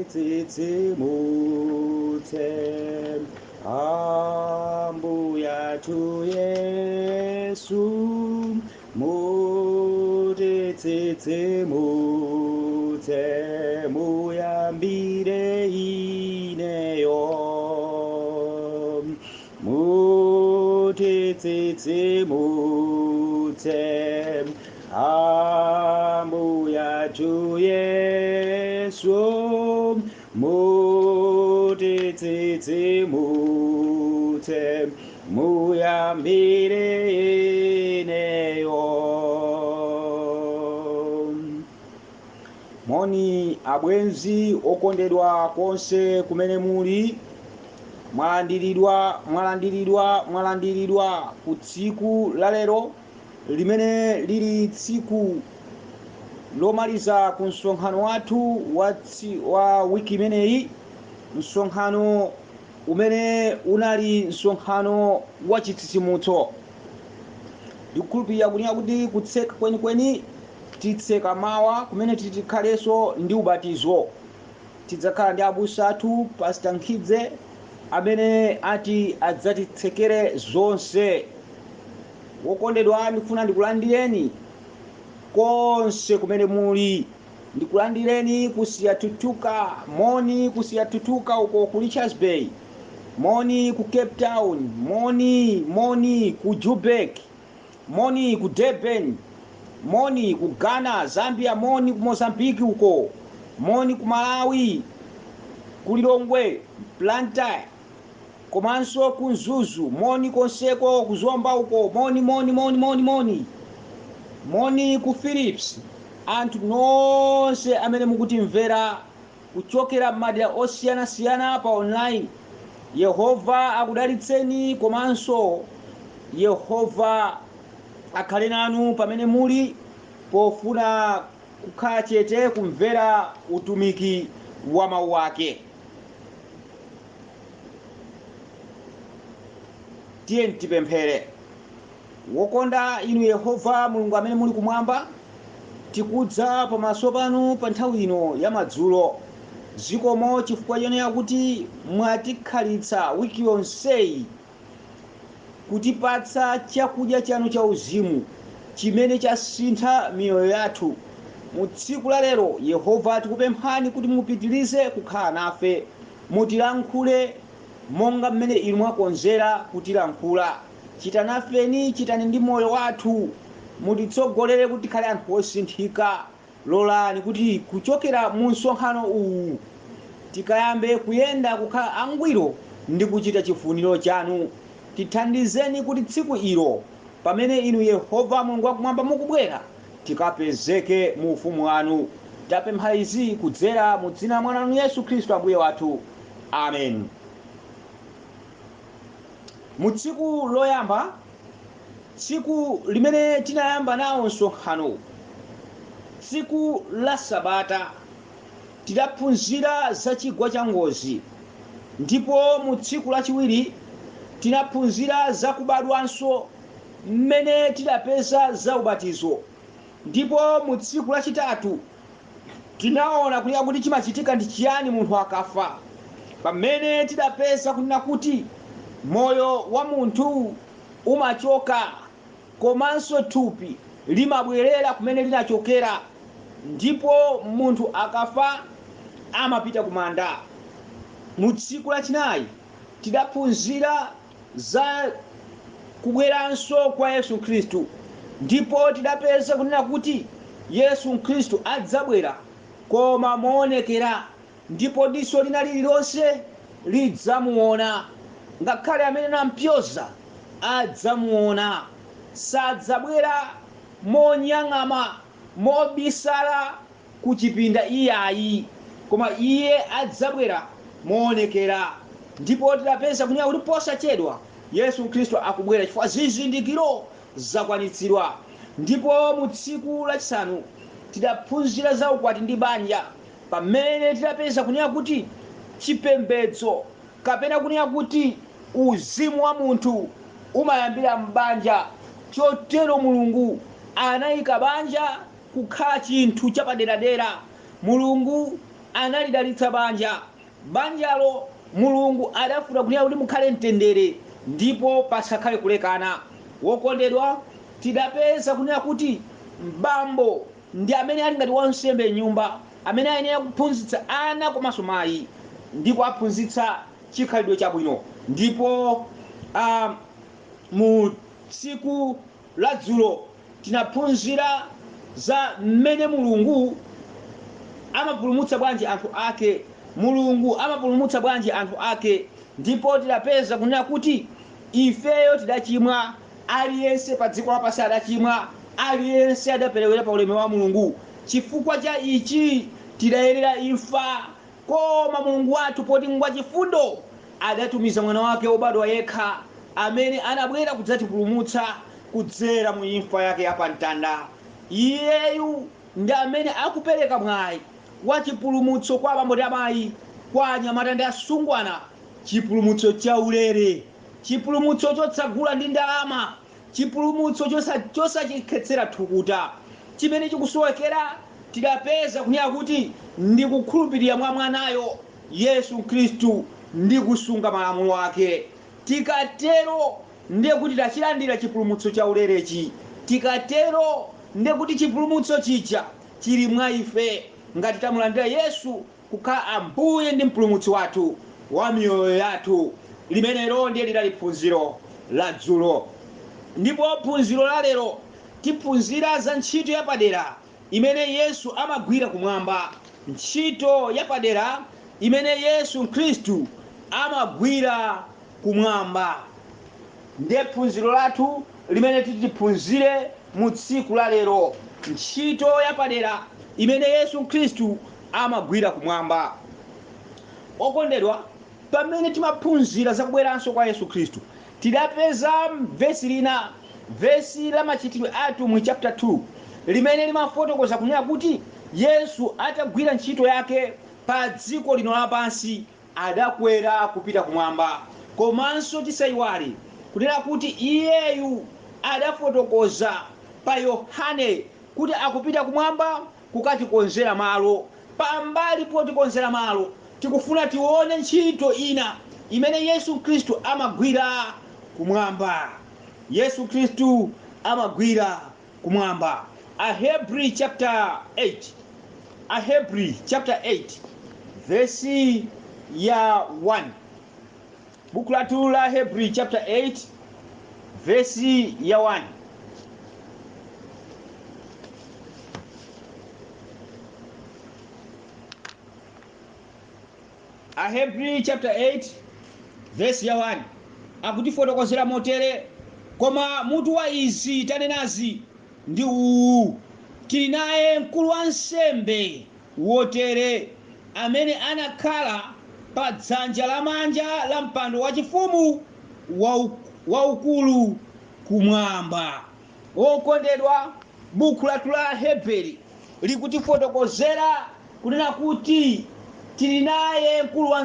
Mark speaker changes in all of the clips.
Speaker 1: mutitsitsimutse Ambuya tu Yesu mutitsitsimutse muyambire ineyo mutitsitsimutse Ambuya tu Yesu mutitsitsimutse muyambire ineyo. Moni abwenzi okondedwa konse kumene muli, mwalandiridwa ku tsiku la lero limene lili tsiku lomaliza ku msonkhano wathu wa wiki imeneyi, msonkhano umene unali msonkhano wa chitsitsimutso. Ndikukhulupirira kuti kutseka kwenikweni titseka mawa kumene tikhaleso ndi ubatizo. Tidzakhala ndi abusa athu Pastor Nkidze amene ati adzatitsekere zonse. Wokondedwa, ndikufuna ndikulandireni konse kumene muli, ndikulandireni kusiyatutuka, moni kusiyatutuka uko ku Richards Bay, moni ku Cape Town, moni ku Joburg, moni ku Durban, moni ku Ghana, Zambia, moni ku Mozambique uko, moni ku Malawi, ku Lilongwe, Blantyre, komanso ku Mzuzu, moni konseko ku Zomba uko, moni ku Philips. Anthu nonse amene mukutimvera kuchokera m'madera osiyanasiyana pa online, Yehova akudalitseni, komanso Yehova akhale nanu pamene muli pofuna kukhala chete kumvera utumiki wa mawu ake. Tiyeni tipemphere. Wokonda inu Yehova Mulungu amene muli kumwamba, tikudza pamaso panu pa nthawi ino ya madzulo. Zikomo chifukwa chonena kuti mwatikhalitsa wiki yonseyi kutipatsa chakudya chanu cha uzimu chimene chasintha miyoyo yathu. Mu tsiku la lero Yehova tikupemphani kuti mupitirize kukhala nafe, mutilankhule monga mmene inu mwakonzera kutilankhula. Chitani ndi moyo wathu, mutitsogolere kuti tikhale anthu osinthika. Lolani kuti kuchokera mu msonkhano uwu tikayambe kuyenda kukhala angwiro ndi kuchita chifuniro chanu. Tithandizeni kuti tsiku ilo pamene inu Yehova Mulungu wakumwamba mukubwera tikapezeke mu ufumu wanu. Tapempha izi kudzera mu dzina la mwana wanu Yesu Khristu Ambuye wathu. Amen. Mu tsiku loyamba, tsiku limene tinayamba nawo msonkhano, tsiku la Sabata, tidaphunzira za chigwa cha ngozi. Ndipo mu tsiku lachiwiri tinaphunzira za kubadwanso mmene tidapeza za ubatizo. Ndipo mu tsiku lachitatu tinaona kuti chimachitika ndi chiyani munthu akafa, pamene tidapeza kunena kuti moyo wa munthu umachoka komanso thupi limabwerera kumene linachokera, ndipo munthu akafa amapita kumanda. Mu tsiku lachinayi tidaphunzira za kubweranso kwa Yesu Khristu, ndipo tidapeza kunena kuti Yesu Khristu adzabwera koma moonekera, ndipo diso lina lililonse lidzamuona, ngakhale amene nampyoza adzamuona. Sadzabwera monyang'ama mobisala ku chipinda iyayi, koma iye adzabwera moonekera. Ndipo tidapeza kunena kuti posachedwa Yesu Khristu akubwera chifukwa zizindikiro zakwanitsidwa. Ndipo mu tsiku lachisanu tidaphunzira za ukwati ndi banja, pamene tidapeza kunena kuti chipembedzo kapena kunena kuti uzimu wa munthu umayambira m'banja. Chotero Mulungu anayika banja kukhala chinthu chapaderadera. Mulungu analidalitsa banjalo mulungu adafuna kunena kuti mukhale mtendere ndipo pasakhale kulekana. Wokondedwa, tidapeza kunena kuti mbambo ndi amene ali ngati wansembe m'nyumba, amene ayenera kuphunzitsa ana komanso mayi ndi kuwaphunzitsa chikhalidwe chabwino. Ndipo mu tsiku la dzulo tinaphunzira za mmene mulungu amapulumutsa bwanji anthu ake, mulungu amapulumutsa bwanji anthu ake. Ndipo tidapeza kunena kuti ifeyo tidachimwa, aliyense pa dziko lapansi adachimwa, aliyense adaperewera pa ulemu wa mulungu. Chifukwa cha ichi tidayenera imfa, koma mulungu wathu poti ngwachifundo adatumiza mwana wake wobadwa yekha amene anabwera kudzatipulumutsa kudzera mu imfa yake yapamtanda. Iyeyu ndi amene akupereka mwayi wa chipulumutso kwa abambo ndi amayi, kwa anyamata ndi asungwana, chipulumutso chaulere, chipulumutso chotsagula ndi ndalama, chipulumutso chosachikhetsera thukuta. Chimene chikusowekera tidapeza kunena kuti ndi kukhulupirira mwa mwanayo Yesu Khristu ndi kusunga malamulo ake. Tikatero ndiye kuti tachilandira chipulumutso chaulerechi. Tikatero ndiye kuti chipulumutso chicha chili mwa ife ngati tamulandira Yesu kukhala Ambuye ndi mpulumutsi wathu wa miyoyo yathu. Limenelo ndiye lidali phunziro la dzulo. Ndipo phunziro la lero tiphunzira za ntchito yapadera imene Yesu amagwira kumwamba, ntchito yapadera imene Yesu Khristu amagwira kumwamba. Ndiye phunziro lathu limene titiphunzire mu tsiku la lero, ntchito yapadera imene Yesu Khristu amagwira kumwamba. Okondedwa, pamene timaphunzira za kubweranso kwa Yesu Khristu tidapeza vesi lina, vesi la machitidwe athu mu chapter 2 limene limafotokoza kunena kuti Yesu atagwira ntchito yake pa dziko lino lapansi adakwera kupita kumwamba. Komanso tisayiwale kunena kuti iyeyu adafotokoza pa Yohane kuti akupita kumwamba kukatikonzera malo. Pambali potikonzera malo tikufuna tione ntchito ina imene Yesu Khristu amagwira kumwamba. Yesu Khristu amagwira kumwamba. Ahebri chapter 8 verse ya 1. Buku lathu la Ahebri chapter 8 verse ya 1. Ahebri chapter 8 verse ya 1 akutifotokozera motere: koma mutu wa izi tanenazi ndi uwu, tili naye mkulu wa nsembe wotere, amene anakhala pa dzanja lamanja la mpando wachifumu waukulu kumwamba. Okondedwa, buku lathu la Ahebri likutifotokozera kunena kuti tili naye mkulu wa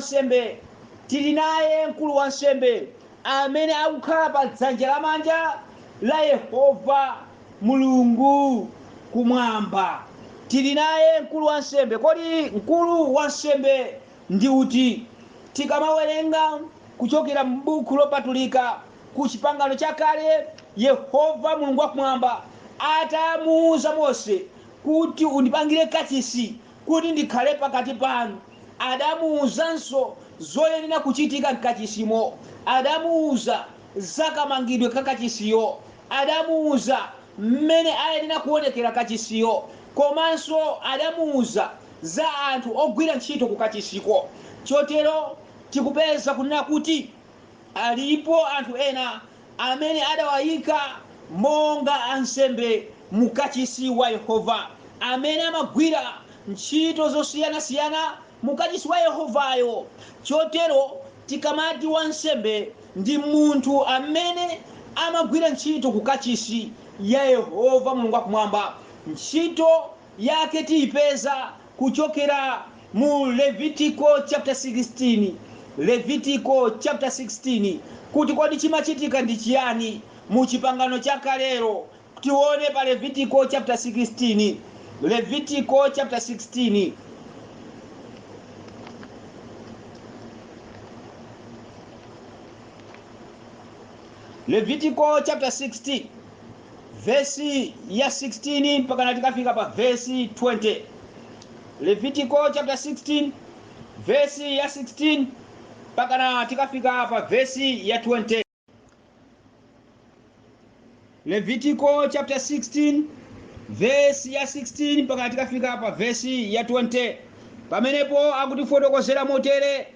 Speaker 1: nsembe amene akukhala pa dzanja lamanja la Yehova Mulungu kumwamba. Tili naye mkulu wa nsembe. Kodi mkulu wa nsembe ndi uti? Tikamawerenga kuchokera m'buku lopatulika ku Chipangano chakale, Yehova Mulungu wakumwamba atamuuza Mose kuti undipangire kachisi kuti ndikhale pakati panu, adamuuzanso zoyenera kuchitika mkachisimo, adamuuza za kamangidwe kakachisiyo, adamuuza mmene ayenera kuonekera kachisiyo, komanso adamuuza za anthu ogwira ntchito kukachisiko. Chotero tikupeza kunena kuti alipo anthu ena amene adawayika monga ansembe mukachisi wa Yehova, amene amagwira ntchito zosiyanasiyana mukachisi wa Yehovayo. Chotero tikamati wansembe ndi munthu amene amagwira ntchito kukachisi ya Yehova Mulungu wakumwamba. Ntchito yake tiyipeza kuchokera mu Levitico chapter 16 kuti kodi chimachitika ndi chiyani mu Chipangano chakalero. Tione pa Levitico chapter 16. Levitico chapter 16 Levitical chapter 16 verse ya 16 mpaka tikafika pa verse 20. Levitical chapter 16 verse ya 16 mpaka tikafika pa verse ya 20. Levitical chapter 16 verse ya 16 mpaka tikafika pa verse ya 20. Pamenepo akutifotokozera motere: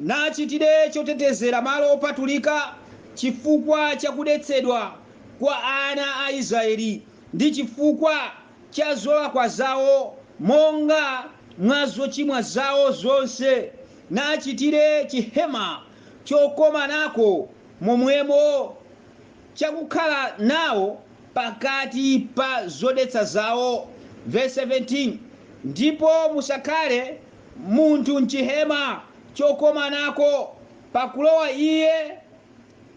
Speaker 1: nachitire chotetezera malo opatulika chifukwa cha kudetsedwa kwa ana a Israeli ndi chifukwa cha zolakwa zawo monga mwa zochimwa zawo zonse. Nachitire chihema chokomanako momwemo chakukhala nawo pakati pa zodetsa zawo. Verse 17, ndipo musakhale munthu mchihema chokomanako pakulowa iye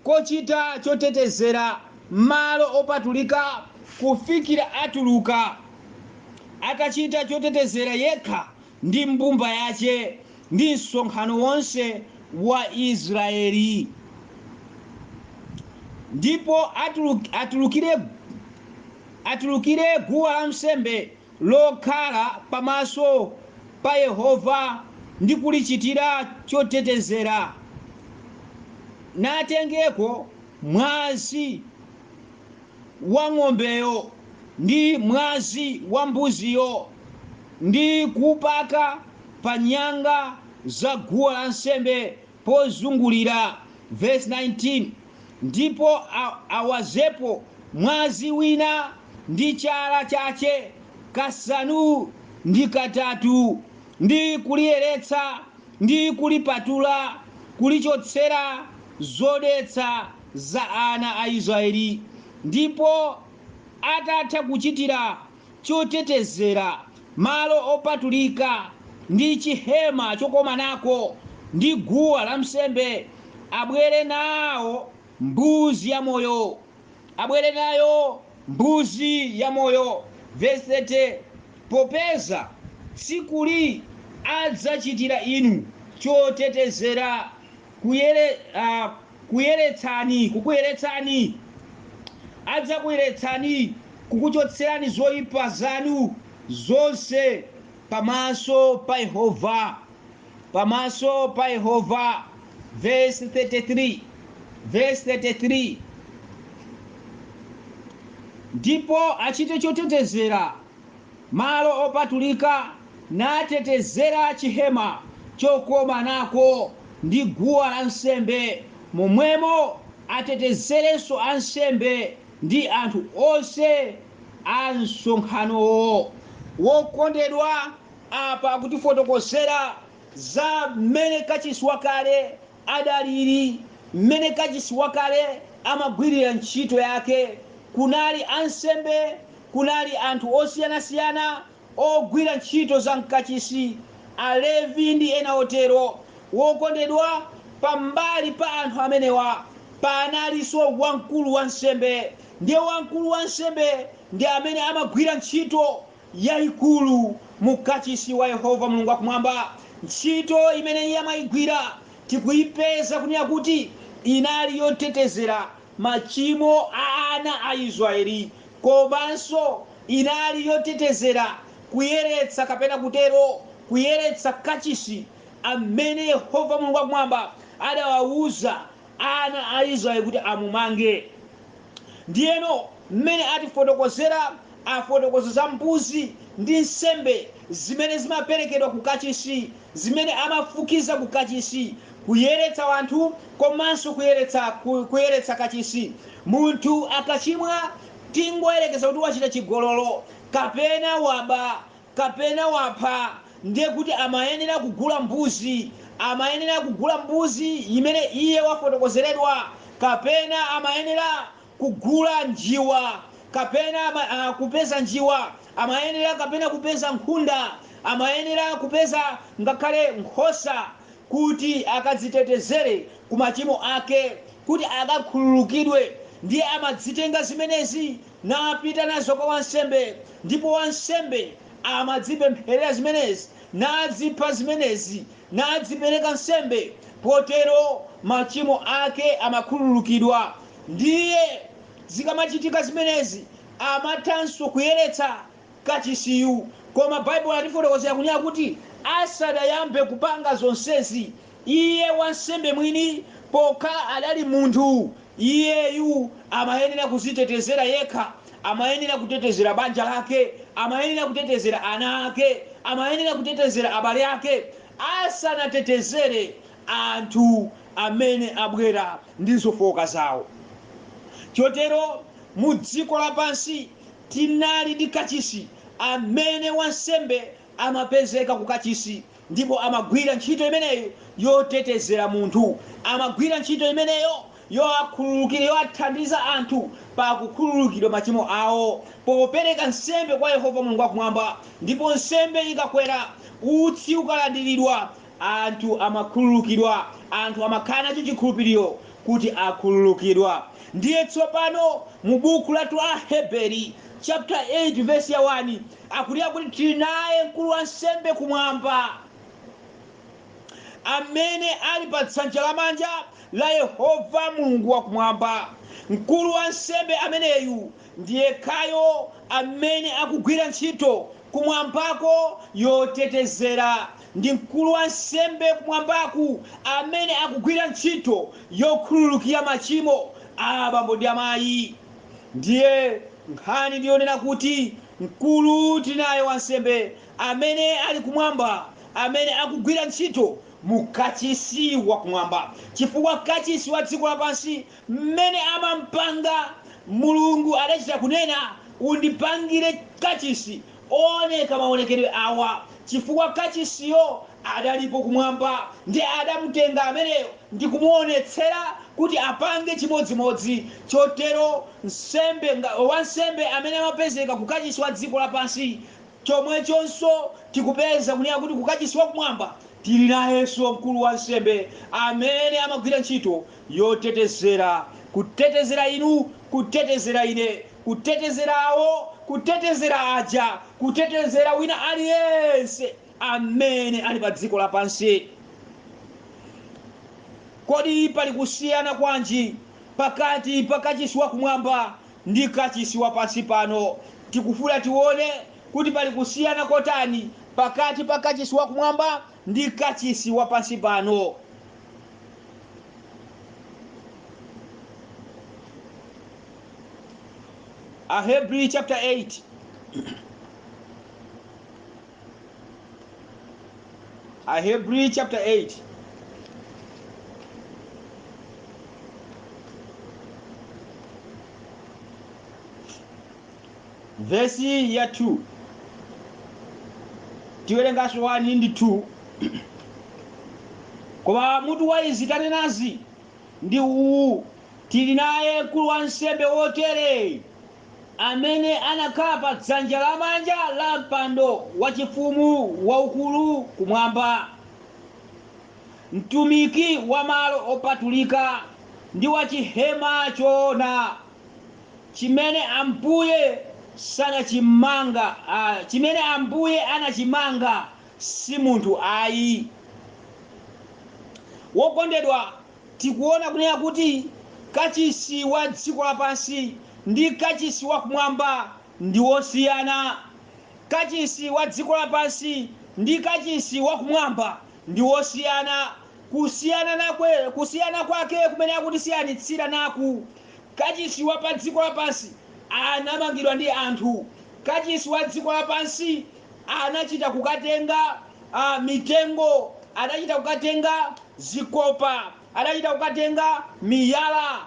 Speaker 1: kochita chotetezera malo opatulika kufikira atuluka, atachita chotetezera yekha ndi mbumba yace ndi msonkhano wonse wa Israeli. Ndipo atulukire guwa la nsembe lokhala pamaso pa Yehova ndi kulichitira chotetezera. Natengeko mwazi wa ng'ombeyo ndi mwazi wa mbuziyo ndi kupaka pa nyanga za guwa la nsembe pozungulira. Verse 19, ndipo awazepo mwazi wina ndi chala chache kasanu ndi katatu ndi kuliyeretsa ndi kulipatula kulichotsera zodetsa za ana a Israeli. Ndipo atatha kuchitira chotetezera malo opatulika ndi chihema chokomanako ndi guwa la nsembe, abwere nayo mbuzi ya moyo. Verse 30, popeza tsikuli adzachitira inu chotetezera adzakuyeretsani kukuchotserani zoyipa zanu zonse pamaso pa Yehova. Verse 33, ndipo achite chotetezera malo opatulika natetezera chihema chokomanako ndi guwa la nsembe, momwemo atetezerenso ansembe ndi anthu onse a msonkhanowo. Wokondedwa, apa akutifotokozera za mmene kachisi wakale adaliri, mmene kachisi wakale amagwirira ntchito yake. Kunali ansembe, kunali anthu osiyanasiyana ogwira ntchito za mkachisi, Alevi ndi ena otero. Wokondedwa, pambali pa anthu amenewa panalinso wamkulu wa nsembe. Ndiye wamkulu wa nsembe ndi amene amagwira ntchito yayikulu mu kachisi wa Yehova Mulungu wakumwamba. Ntchito imene iye amayigwira tikuyipeza kunena kuti inali yotetezera machimo a ana a Israeli, komanso inali yotetezera kuyeretsa kapena kutero kuyeretsa kachisi amene Yehova Mulungu wakumwamba adawauza ana a Israeli kuti amumange. Ndiyeno mmene atifotokozera afotokoza za mbuzi ndi nsembe zimene zimaperekedwa ku kachisi, zimene amafukiza ku kachisi kuyeretsa wanthu komanso kuyeretsa kachisi. Munthu akachimwa tingoyerekeza kuti wachita chigololo kapena waba kapena wapha, ndiye kuti amayenera kugula mbuzi imene iye wafotokozeredwa, kapena amayenera kugula njiwa, kapena kupeza njiwa, amayenera kapena kupeza nkhunda, amayenera kupeza ngakhale nkhosa kuti akadzitetezere ku machimo ake, kuti akakhululukidwe. Ndiye amadzitenga zimenezi napita nazo kwa wansembe, ndipo wansembe amadzipempherera zimenezi, nadzipha zimenezi, nadzipereka nsembe potero machimo ake amakhululukidwa. Ndiye zikamachitika zimenezi amathanso kuyeretsa kachisiyu. Koma Bible latifotokozera kunena kuti asadayambe kupanga zonsezi, iye wansembe mwini pokhala adali munthu, iyeyu amayenera kuzitetezera yekha, amayenera kutetezera banja lake, amayenera kutetezera ana ake, amayenera kutetezera abale ake, asanatetezere anthu amene abwera ndi zofooka zawo. Chotero mu dziko lapansi tinali ndi kachisi amene wansembe amapezeka ku kachisi, ndipo amagwira ntchito imeneyo yotetezera munthu, amagwira ntchito imeneyo yowakhululukira, yowathandiza anthu pakukhululukidwa machimo awo popereka nsembe kwa Yehova Mulungu wakumwamba. Ndipo nsembe ikakwera, utsi ukalandiridwa, anthu amakhululukidwa, anthu amakhala nacho chikhulupiriro kuti akhululukidwa. Ndiye tsopano mu buku la Aheberi chapter 8 verse ya 1 akuliya kuti tili naye mkulu wa nsembe kumwamba amene ali pa dzanja lamanja la Yehova Mulungu wakumwamba. Mkulu wa nsembe ameneyu ndiye khayo amene akugwira ntchito kumwambako yotetezera. Ndi mkulu wa nsembe kumwambaku amene akugwira ntchito yokhululukira machimo abambo ndi amayi. Ndiye nkhani ndiyonena kuti mkulu tinaye wansembe amene ali kumwamba, amene akugwira ntchito mu kachisi wa kumwamba, chifukwa kachisi wa dziko lapansi mmene amampanga Mulungu adachita kunena undipangire kachisi oneka maonekedwe awa, chifukwa kachisiyo adalipo kumwamba, ndi adamutenga ameneyo ndi kumuonetsera kuti apange chimodzimodzi. Chotero wansembe amene amapezeka ku kachisi wa dziko lapansi, chomwechonso tikupeza kunena kuti ku kachisi wa kumwamba tili nayenso mkulu wa nsembe amene amagwira ntchito yotetezera, kutetezera inu, kutetezera ine, kutetezerawo, kutetezera aja, kutetezera wina aliyense amene ali pa dziko lapansi. Kodi pali kusiyana kwanji pakati pa kachisi wa kumwamba ndi kachisi wa pansi pano? Tikufuna tione kuti pali kusiyana kotani pakati pa kachisi wa kumwamba ndi kachisi wa pansi pano. Ahebri chapter 8 Ahebri chapter 8 verse ya 2 tiwerengaso 1 ndi 2. Koma mutu wa izi tanenazi ndi uwu: tili naye mkulu wa nsembe wotere amene anakhala pa dzanja lamanja la mpando wachifumu waukulu kumwamba, mtumiki wa malo opatulika ndi wa chihema choona, chimene Ambuye anachimanga si munthu ayi. Wokondedwa, tikuona kunena kuti kachisi wa dziko lapansi ndi kachisi wa kumwamba ndi wosiyana. Kachisi wa dziko lapansi ndi kachisi wa kumwamba ndi wosiyana. Kusiyana kwake kumene akusiyanitsira naku: kachisi wa pa dziko lapansi anamangidwa ndi anthu. Kachisi wa dziko lapansi anachita kukatenga mitengo, anachita kukatenga zikopa, anachita kukatenga miyala,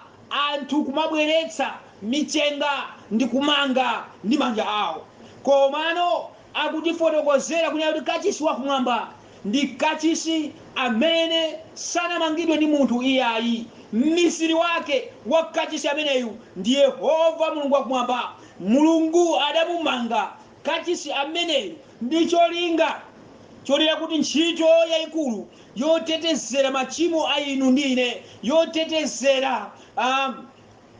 Speaker 1: anthu kumabweretsa michenga ndi kumanga ndi manja awo. Komano akutifotokozera kunena kuti kachisi wa kumwamba ndi kachisi amene sanamangidwe ndi munthu iyayi. Mmisiri wake wa kachisi ameneyu ndi Yehova Mulungu wakumwamba. Mulungu adamumanga kachisi ameneyu ndi cholinga kuti ntchito yayikulu yotetezera machimo a inu ndi ine, yotetezera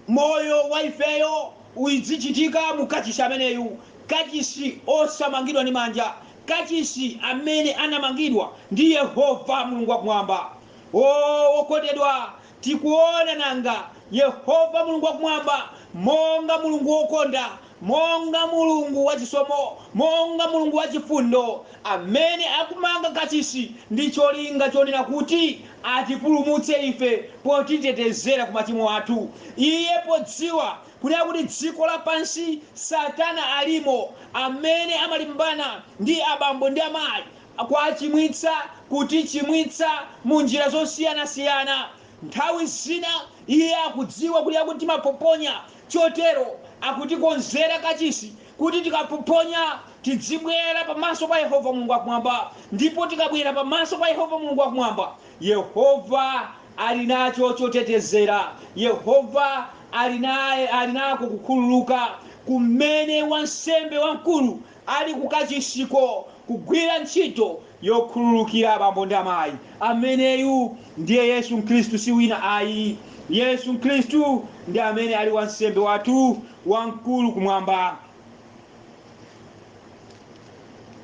Speaker 1: moyo wa ifeyo uzichitika mu kachisi ameneyu. Kachisi osamangidwa ndi manja, kachisi amene anamangidwa ndi Yehova Mulungu wakumwamba. okondedwa, tikuona nanga Yehova Mulungu wakumwamba monga Mulungu wokonda, monga Mulungu wachisomo, monga Mulungu wachifundo, amene akumanga kachisi ndi cholinga chonena kuti atipulumutse ife potitetezera ku machimo athu. Iye podziwa kuti dziko lapansi Satana alimo, amene amalimbana ndi abambo ndi amayi kwachimwitsa kutichimwitsa mu njira zosiyanasiyana. Nthawi zina iye akudziwa kuti timapoponya, chotero akutikonzera kachisi kuti tikapoponya tidzibwera pamaso pa Yehova Mulungu wakumwamba. Ndipo tikabwera pamaso pa Yehova Mulungu wakumwamba, Yehova ali nacho chotetezera. Yehova ali nako kukhululuka kumene wansembe wamkulu ali kukachisiko kugwira ntchito yokhululukira abambo ndi amayi. Ameneyu ndiye Yesu Khristu, si wina ayi. Yesu Khristu ndi amene ali wansembe wathu wamkulu kumwamba.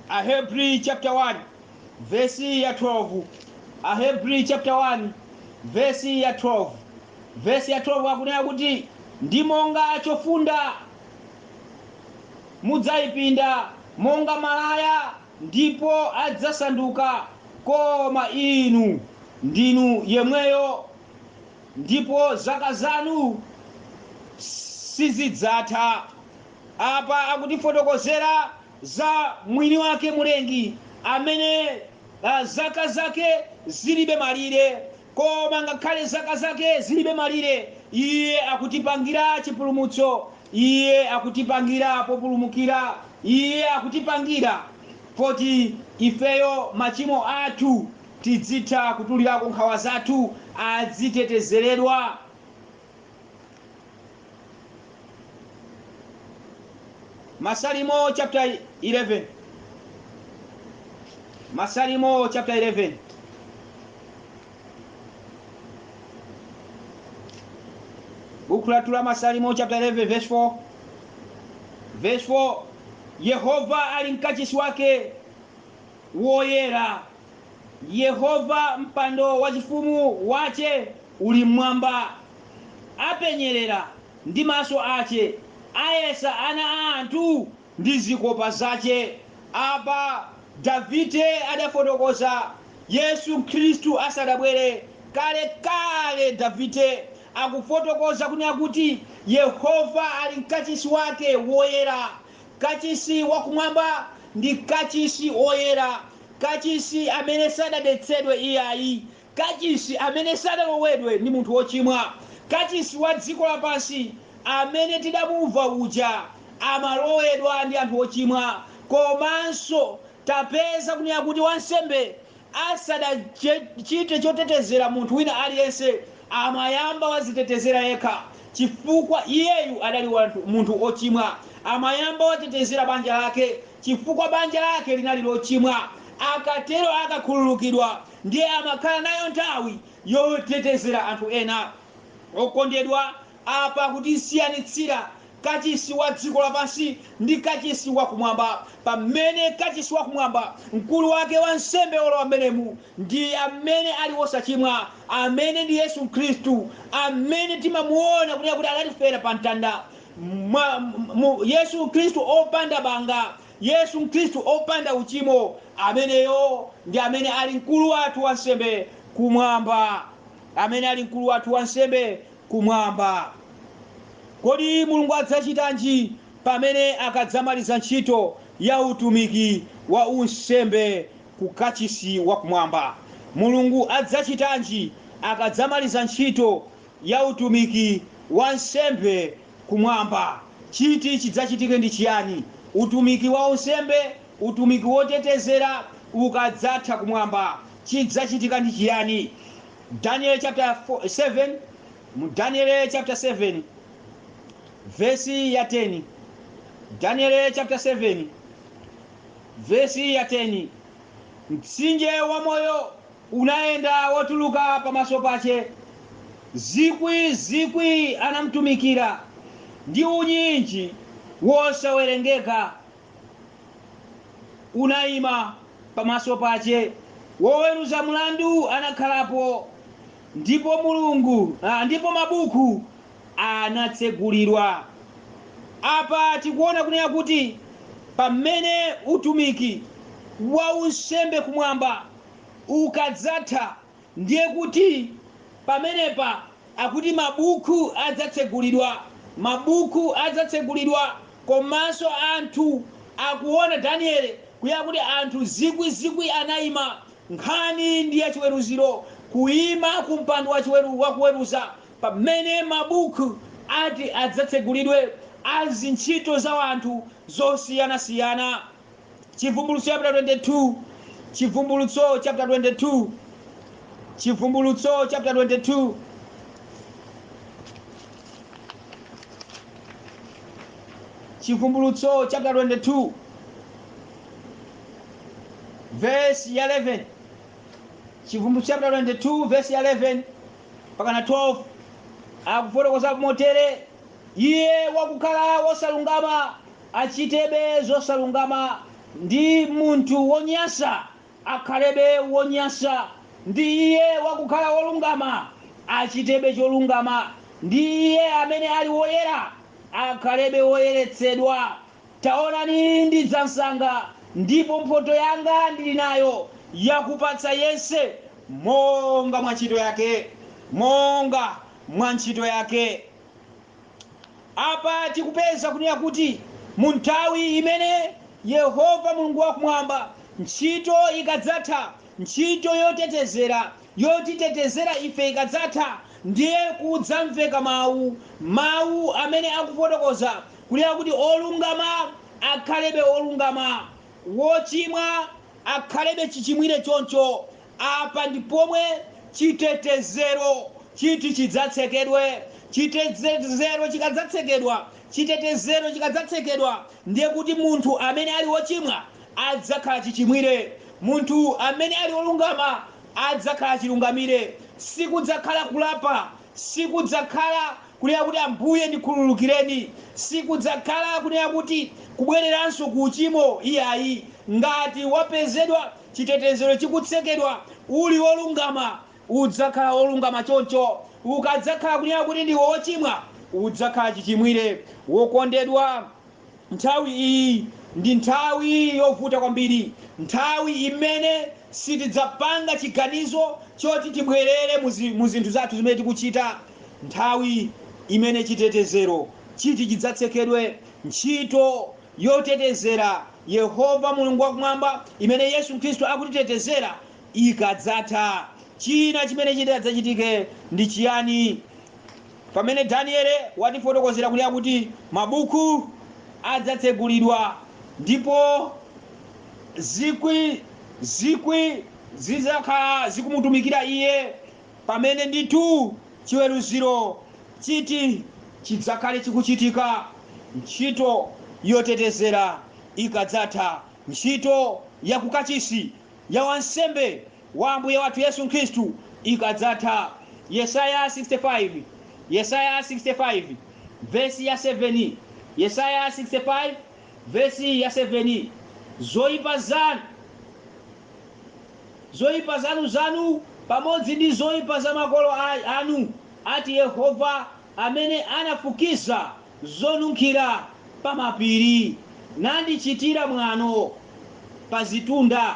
Speaker 1: Ahebri chapter 1 verse ya 12. Ahebri chapter 1 verse ya 12. Verse ya 12 akunena kuti ndi monga chofunda mudzayipinda monga malaya ndipo adzasanduka, koma inu ndinu yemweyo ndipo zaka zanu sizidzatha. Apa akutifotokozera za mwini wake Mulengi amene zaka zake zilibe malire, koma ngakhale zaka zake zilibe malire, iye akutipangira chipulumutso, iye akutipangira populumukira, iye akutipangira poti ifeyo machimo athu tidzitha kutulirako nkhawa zathu, azitetezeredwa. Masalimo chapter 11. Masalimo chapter 11. Bukulatula Masalimo chapter 11 verse 4. Verse 4. Yehova ali mkachisi wake woyera. Yehova mpando wachifumu wache uli mmwamba. Apenyerera ndi maso ache, ayesa ana anthu ndi zikopa zache. Apa Davide adafotokoza Yesu Khristu asadabwere. Kale Davide akufotokoza kuti Yehova ali mkachisi wake woyera. Kachisi wakumwamba ndi kachisi oyera, kachisi amene sadadetsedwe iyayi, kachisi amene sadalowedwe ndi munthu wochimwa, kachisi wa dziko lapansi amene tidamumva uja amalowedwa ndi anthu ochimwa. Komanso tapeza kuti wansembe asadachite chotetezera munthu wina aliyense, amayamba wazitetezera yekha, chifukwa iyeyu adali munthu ochimwa. Amayamba watetezera banja lake chifukwa banja lake linali lochimwa. Akatero akakhululukidwa, ndiye amakhala nayo nthawi yotetezera anthu ena. Okondedwa, apa kutisiyanitsira kachisi wa dziko lapansi ndi kachisi wakumwamba. Pamene kachisi wakumwamba mkulu wake wansembe olowa mmenemu ndi amene ali wosachimwa, amene ndi Yesu Khristu, amene timamuona kuti adatifera pa mtanda. Yesu Khristu opanda banga, Yesu Khristu opanda uchimo, ameneyo ndi amene ali mkulu wathu wansembe kumwamba, amene ali mkulu wathu wansembe kumwamba. Kodi Mulungu adzachitanji pamene akadzamaliza ntchito ya utumiki wa unsembe ku kachisi wakumwamba? Mulungu adzachitanji akadzamaliza ntchito ya utumiki wa nsembe kumwamba? Chiti chidzachitike ndi chiyani? Utumiki wa unsembe, utumiki wotetezera ukadzatha kumwamba, chidzachitika ndi chiyani? Daniel chapter 7. Mu Daniel chapter 7 verse ya 10. Daniel chapter 7 verse ya 10. Mtsinje wa moyo unaenda wotuluka pamaso pache, zikwi anamtumikira, ndi unyinji wosawerengeka unayima pamaso pache. Woweruza mlandu anakhalapo, ndipo mulungu ndipo mabuku anatsegulidwa. Apa tikuona kunena kuti pamene utumiki wa unsembe kumwamba ukadzatha, ndiye kuti pamenepa akuti mabuku adzatsegulidwa, mabuku adzatsegulidwa. Komanso anthu akuona Danieli kuya kuti anthu zikwi anayima, nkhani ndi ya chiweruziro, kuyima ku mpando wa kuweruza, pamene mabuku ati adzatsegulidwe azi ntchito za anthu zosiyanasiyana. Chivumbulutso chapter 22, Chivumbulutso chapter 22, Chivumbulutso chapter 22, Chivumbulutso chapter 22 verse 11. Chivumbulutso chapter 22 verse 11 pakana 12 akufotokoza motere: iye wakukhala wosalungama achitebe zosalungama, ndi munthu wonyasa akhalebe wonyasa. Ndi iye wakukhala wolungama achitebe cholungama, ndi iye amene ali woyera akhalebe woyeretsedwa. Taonani ndidzamsanga, ndipo mphotho yanga ndili nayo yakupatsa yense monga mwa ntchito yake, monga mwa ntchito yake. Apa tikupeza kunena kuti mu nthawi imene Yehova Mulungu wakumwamba ntchito ikadzatha, ntchito yotitetezera ife ikadzatha, ndiye kudzamveka mawu amene akufotokoza kunena kuti olungama akhalebe olungama, wochimwa akhalebe chichimwire choncho. Apa ndipomwe chitetezero chiti chidzatsekedwe. Chitetezero chikadzatsekedwa, ndiye kuti munthu amene ali wochimwa adzakhala chichimwire, munthu amene ali wolungama adzakhala chilungamire. Sikudzakhala kulapa, sikudzakhala kunena kuti Ambuye ndikhululukireni, sikudzakhala kunena kuti kubwereranso ku uchimo. Iyayi, ngati wapezedwa chitetezero chikutsekedwa uli wolungama, udzakhala wolungama choncho. Ukadzakhala kunena kuti ndi wochimwa, udzakhala chichimwire. Wokondedwa, nthawi iyi ndi nthawi yovuta kwambiri, nthawi imene sitidzapanga chiganizo choti tibwerere mu zinthu zathu zimene tikuchita, nthawi imene chitetezero chiti chidzatsekedwe, ntchito yotetezera Yehova Mulungu wakumwamba imene Yesu Khristu akutitetezera ikadzatha. China chimene chidzachitike ndi chiyani? Pamene Danieli watifotokozera kunena kuti mabuku adzatsegulidwa, ndipo zikwi zidzakhala zikumutumikira iye, pamene ndithu chiweruziro chiti chidzakhale chikuchitika. Ntchito yotetezera ikadzatha, ntchito ya kukachisi ya wansembe wa Ambuye wathu Yesu Khristu ikadzatha. Yesaya 65 verse ya 7. Yesaya 65 verse ya 7. Zoyipa zanu pamodzi ndi zoyipa za makolo anu, ati Yehova, amene anafukiza zonunkhira pa mapiri nandichitira mwano pa zitunda.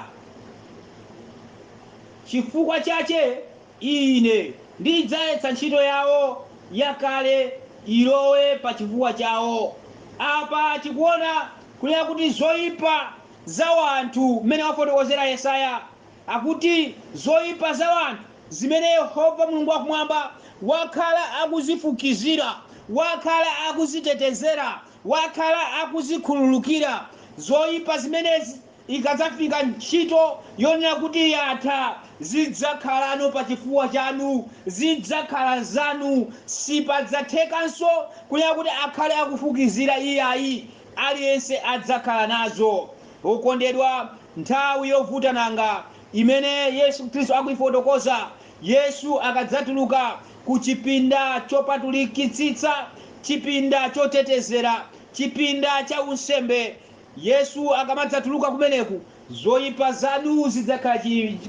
Speaker 1: Chifukwa chache ine ndidzayetsa ntchito yawo yakale ilowe pa chifuwa chawo. Apa tikuona kunena kuti zoyipa za wanthu mmene wafotokozera Yesaya, akuti zoyipa za wanthu zimene Yehova Mulungu wakumwamba wakhala akuzifukizira, wakhala akuzitetezera, wakhala akuzikhululukira. Zoyipa zimenezi ikadzafika ntchito yonena kuti yatha, zidzakhalano pa chifuwa chanu, zidzakhala zanu, sipadzathekanso kunena kuti akhale akufukizira. Iyayi, aliyense adzakhala nazo. Okondedwa, nthawi yovuta nanga imene Yesu Khristu akuifotokoza. Yesu akadzatuluka ku chipinda chopatulikitsitsa, chipinda chotetezera, chipinda cha unsembe, Yesu akamadzatuluka kumeneku, zoyipa zanu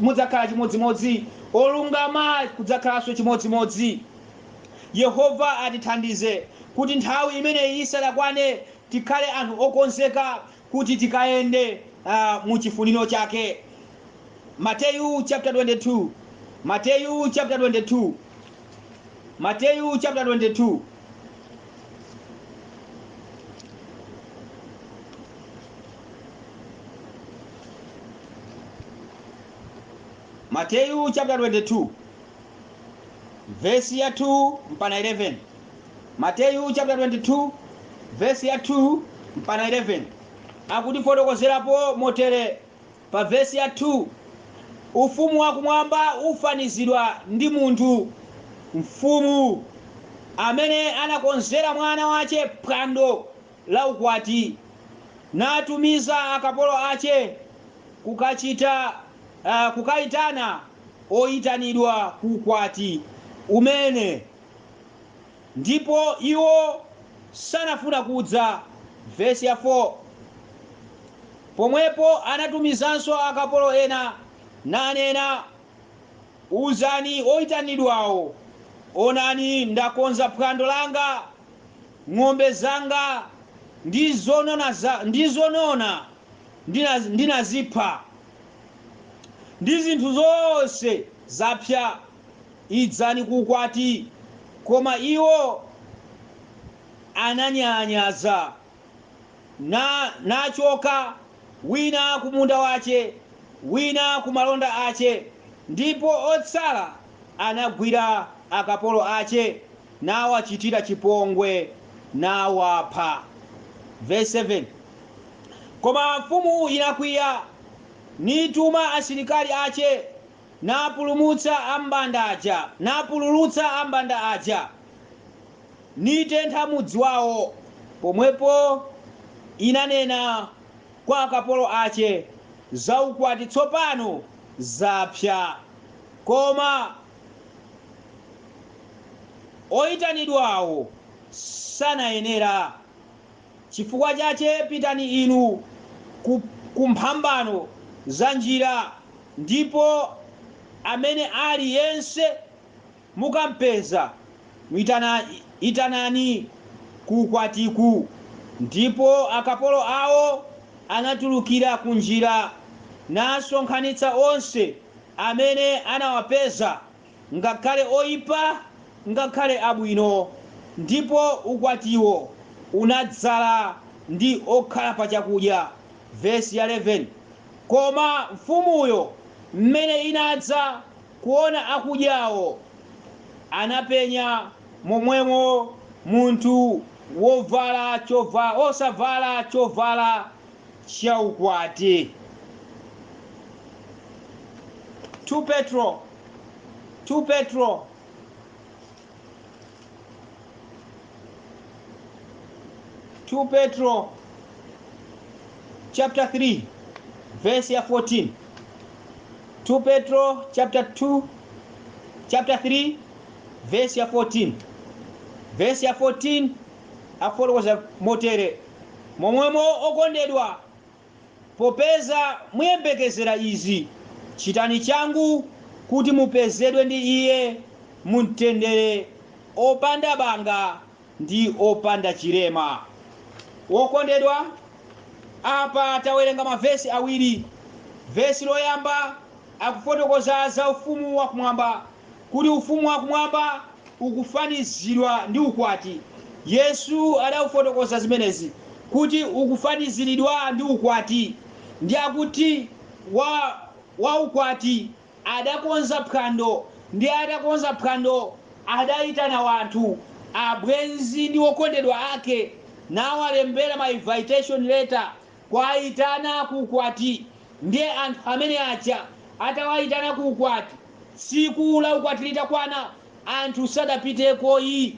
Speaker 1: mudzakhala chimodzimodzi, olungama kudzakhalanso chimodzimodzi. Yehova atithandize kuti nthawi imeneyi isanakwane tikhale anthu okonzeka kuti tikayende mu chifuniro chake. Mateyu chapter 22. Mateyu chapter 22. Mateyu chapter 22. Mateyu chapter 22. Verse ya 2 mpaka 11. Mateyu chapter 22 verse ya 2 mpaka 11. Akutifotokozerapo motere pa verse ya 2. Ufumu wakumwamba ufanizidwa ndi munthu mfumu amene anakonzera mwana wace phwando la ukwati, natumiza akapolo ace kukayitana oyitanidwa ku ukwati umene, ndipo iwo sanafuna kudza. Verse ya 4. Pomwepo anatumizanso akapolo ena nanena, uzani oyitanidwawo, onani ndakonza phwando langa, ng'ombe zanga ndi zonona ndinazipha, ndi zinthu zonse zapsa, idzani ku ukwati. Koma iwo ananyalanyaza nachoka, wina ku munda wace, wina ku malonda ace, ndipo otsala anagwira akapolo ace nawachitira chipongwe nawapha. Verse 7. Koma mfumu inakwiya, nituma asilikali ace napululutsa ambanda aja, nitentha mudzi wawo. Pomwepo inanena kwa akapolo ace, za ukwati tsopano zapsa, koma oyitanidwawo sanayenera. Chifukwa chache pitani inu ku mphambano za njira, ndipo amene aliyense mukampeza itanani ku ukwatiku. Ndipo akapolo awo anatulukira ku njira nasonkhanitsa onse amene anawapeza, ngakhale oyipa ngakhale abwino, ndipo ukwatiwo unadzala ndi okhala pa chakudya. Verse ya 11. Koma mfumuyo mmene inadza kuona akudyawo, anapenya momwemo munthu osavala chovala cha ukwati. 2 Petro chapter 3 verse ya 14. 2 Petro chapter 3 verse ya 14. Verse ya 14 afotokoza motere, momwemo okondedwa, popeza muyembekezera izi, chitani changu kuti mupezedwe ndi iye mumtendere, opanda banga ndi opanda chilema. Wokondedwa, apa tawerenga mavesi awiri. Vesi loyamba akufotokoza za ufumu wakumwamba, kuti ufumu wakumwamba ukufanizidwa ndi ukwati. Yesu adaufotokoza zimenezi kuti ukufaniziridwa ndi ukwati, ndi akuti wa ukwati adakonza phwando, ndi adakonza phwando adayitana wanthu abwenzi ndi okondedwa ake, nawalembera ma invitation letter kwayitana ku ukwati. Ndiye anthu amene aja atawayitana ku ukwati, tsiku la ukwati litakwana, anthu sadapiteko iyi.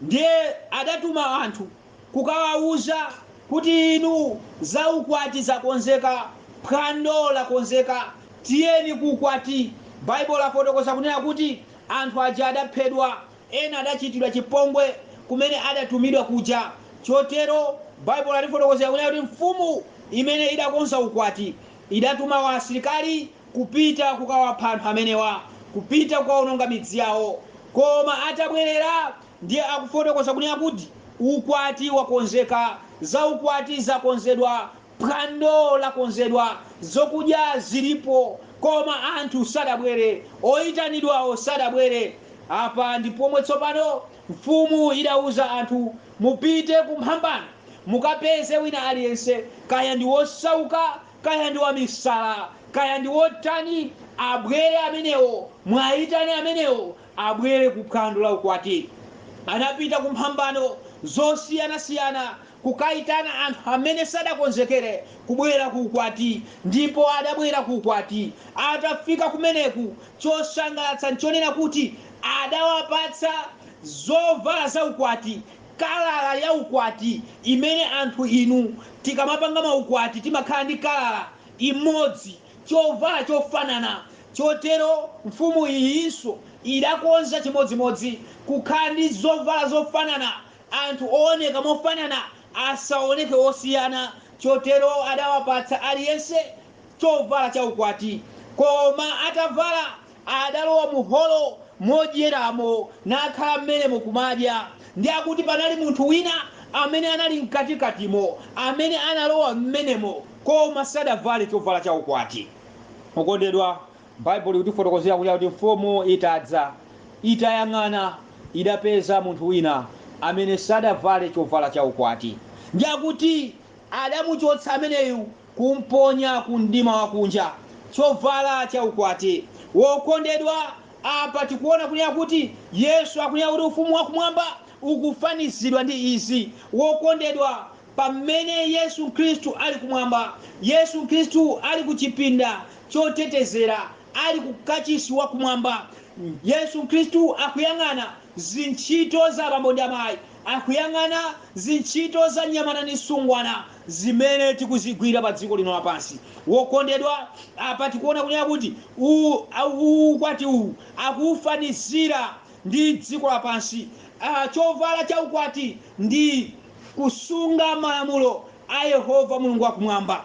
Speaker 1: Ndiye adatuma anthu kukawauza kuti inu za ukwati zakonzeka, phwando lakonzeka, tiyeni ku ukwati. Bible lafotokoza kunena kuti anthu aja adaphedwa, ena adachitidwa chipongwe kumene adatumidwa kuja. Chotero Bible alifotokozera kuti mfumu imene idakonza ukwati idatuma asilikali kupita kukawapha anthu amenewa, kupita kukaononga midzi yawo. Koma atabwerera ndiye akufotokoza kuti ukwati wakonzeka, za ukwati zakonzedwa, phwando lakonzedwa, zokudya zilipo, koma anthu sadabwere, oyitanidwawo sadabwere. Apa ndipomwe tsopano mfumu idauza anthu mupite kumphambano mukapeze wina aliyense, kaya ndi wosauka, kaya ndi wamisala, kaya ndi wotani, abwere amenewo, mwayitane amenewo abwere ku phwando la ukwati. Anapita kumphambano zosiyanasiyana kukayitana anthu amene sadakonzekere kubwera ku ukwati, ndipo adabwera ku ukwati. Atafika kumeneku, chosangalatsa nchonena kuti adawapatsa zovala za ukwati, kalala ya ukwati imene anthu inu tikamapanga maukwati timakhala ndi kalala imodzi, chovala chofanana. Chotero mfumu iyinso idakonza chimodzimodzi kukhala ndi zovala zofanana, anthu ooneka mofanana, asaoneke osiyana. Chotero adawapatsa aliyense chovala cha ukwati. Koma atavala adalowa mu holo modyeramo nakhala mmenemo kumadya. Ndi akuti panali munthu wina amene anali mkatikatimo, amene analowa mmenemo, koma sadavale chovala cha ukwati. Okondedwa, Bible ikufotokozera kuti mfumu itadza, itayang'ana, idapeza munthu wina amene sadavale chovala cha ukwati. Ndi akuti adamuchotsa ameneyu kumponya ku mdima wakunja chovala cha ukwati. Wokondedwa, apa tikuona kuti Yesu akunena kuti ufumu wakumwamba ukufanizidwa ndi izi. Wokondedwa, pamene Yesu Khristu ali kumwamba, Yesu Khristu ali kuchipinda chotetezera, ali kukachisi wa kumwamba, Yesu Khristu akuyang'ana zintchito za abambo ndi amayi, akuyang'ana zintchito za nyamata ndi nsungwana zimene tikuzigwira pa dziko lino lapansi. Wokondedwa, apa tikuona kuti ukwati uwu akufanizira ndi dziko lapansi. Chovala cha ukwati ndi kusunga malamulo a Yehova Mulungu wakumwamba.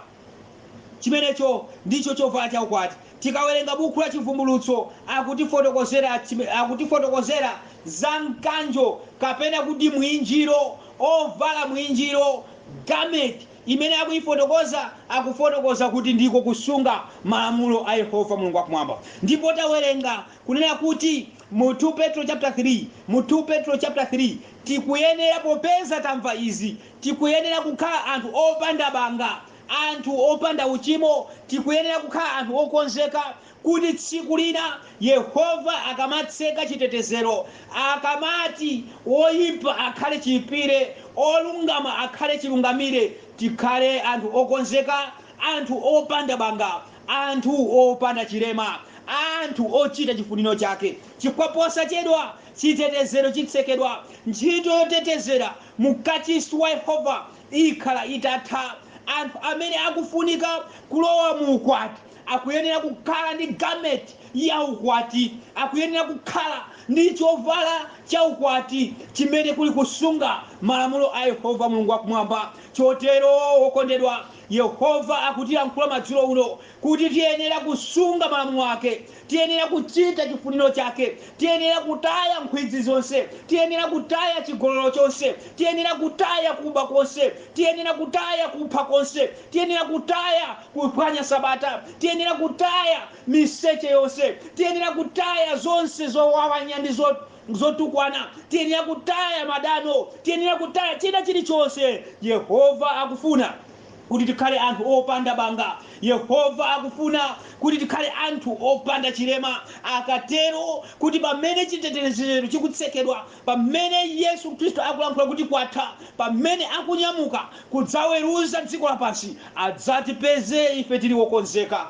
Speaker 1: Chimenecho ndicho chovala cha ukwati. Tikawerenga buku la Chivumbulutso akutifotokozera za mkanjo kapena kuti mwinjiro, ovala mwinjiro, garment imene akufotokoza kuti ndiko kusunga malamulo a Yehova Mulungu wakumwamba. Ndipo tawerenga kunena kuti mu 2 Petro chapter 3 tikuyenera, popeza tamva izi, tikuyenera kukhala anthu opanda banga, anthu opanda uchimo, tikuyenera kukhala anthu okonzeka kuti tsiku lina Yehova akamatseka chitetezero, akamati oyipa akhale chiyipire, olungama akhale chilungamire, tikhale anthu okonzeka, anthu opanda banga, anthu opanda chilema, anthu ochita chifuniro chake. Chifukwa posachedwa chitetezero chitsekedwa, ntchito yotetezera mukachisi wa Yehova ikhala itatha. Anthu amene akufunika kulowa mu ukwati akuyenera kukhala ndi garment ya ukwati, akuyenera kukhala ndi chovala cha ukwati chimene kuli kusunga malamulo a Yehova Mulungu wakumwamba. Chotero wokondedwa, Yehova akutilankhula madzulo uno kuti tiyenera kusunga malamulo ake, tiyenera kuchita chifuniro chake, tiyenera kutaya nkhwidzi zonse, tiyenera kutaya chigololo chonse, tiyenera kutaya kuba konse, tiyenera kutaya kupha konse, tiyenera kutaya kuphwanya Sabata, tiyenera kutaya miseche yonse, tiyenera kutaya zonse zowawanya ndi zotukwana, tiyenera kutaya madano, tiyenera kutaya china chilichonse. Yehova akufuna kuti tikhale anthu opanda banga. Yehova akufuna kuti tikhale anthu opanda chilema. Akatero kuti pamene chitetezero chikutsekedwa, pamene Yesu Khristu akulankhula kuti kwatha, pamene akunyamuka kudzaweruza dziko lapansi, adzatipeze ife tili wokonzeka.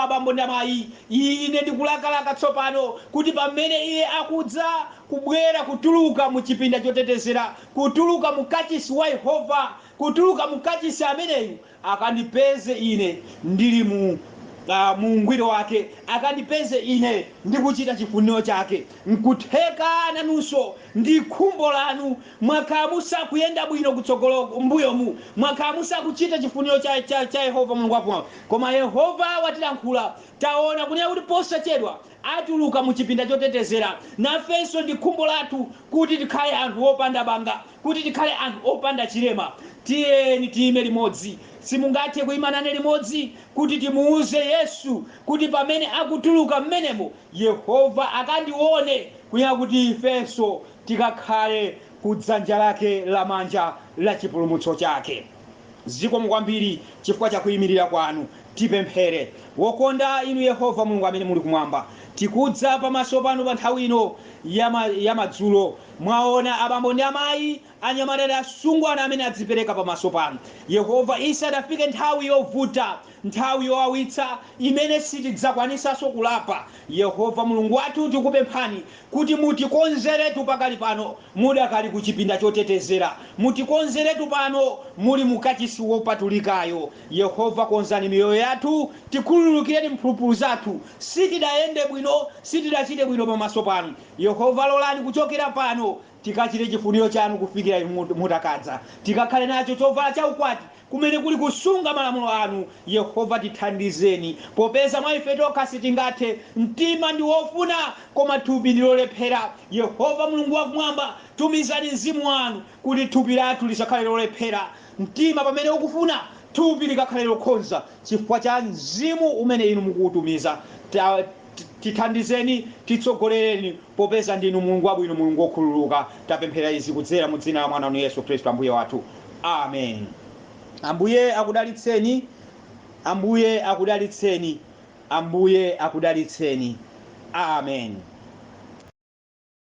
Speaker 1: Abambo ndi amayi, ine ndikulakalaka tsopano kuti pamene iye akudza kubwera kutuluka mu chipinda chotetezera, kutuluka mu kachisi wa Yehova, kutuluka mu kachisi ameneyu, akandipeze ine ndili mu mungwiro wake akandipeze ine ndikuchita chifuniro chake nkutheka nanunso ndi khumbo lanu mwakhala musakuyenda bwino kutsogolo mbuyomu mwakhala musakuchita chifuniro cha Yehova Mulungu wakumwamba koma Yehova watilankhula taona kunena kuti posachedwa atuluka mu chipinda chotetezera nafenso ndi khumbo lathu kuti tikhale anthu opanda banga kuti tikhale anthu opanda chilema tiyeni tiyime limodzi simungathe kuyimanane limodzi kuti timuuze Yesu kuti pamene akutuluka mmenemo Yehova akandione kunena kuti ifenso tikakhale kudzanja lake lamanja la chipulumutso chake. Zikomo kwambiri chifukwa cha kuyimirira kwanu. Tipemphere. Wokonda inu Yehova Mulungu amene muli kumwamba, tikudza pamaso panu pa nthawi ino ya madzulo mwaona abambo ndi amayi anyamata asungwana amene adzipereka pamaso panu. Yehova isadafike nthawi yovuta nthawi yowawitsa imene sitidzakwanisanso kulapa. Yehova Mulungu wathu tikupemphani kuti mutikonzeretu pakali pano mudakali ku chipinda chotetezera, mutikonzeretu pano muli mukachisi wopatulikayo. Yehova konzani miyoyo yathu tikhululukireni mphulupulu zathu sitidayende bwino sitidachite bwino pamaso panu. Yehova lolani kuchokera pano tikachite chifuniro chanu kufikira mutakadza, tikakhale nacho chovala chaukwati kumene kuli kusunga malamulo anu. Yehova tithandizeni popeza mwa ife tokha sitingathe, mtima ndi wofuna koma thupi ndi lolephera. Yehova Mulungu wakumwamba tumizani mzimu wanu kuti thupi lathu lisakhale lolephera, mtima pamene ukufuna thupi likakhale lokhonza chifukwa cha mzimu umene inu mukuutumiza. Tithandizeni titsogolereni popeza ndinu Mulungu wabwino Mulungu wokhululuka. Tapemphera izi kudzera mu dzina la mwana wanu Yesu Khristu Ambuye wathu. Amen. Ambuye akudalitseni, Ambuye akudalitseni, Ambuye akudalitseni. Amen.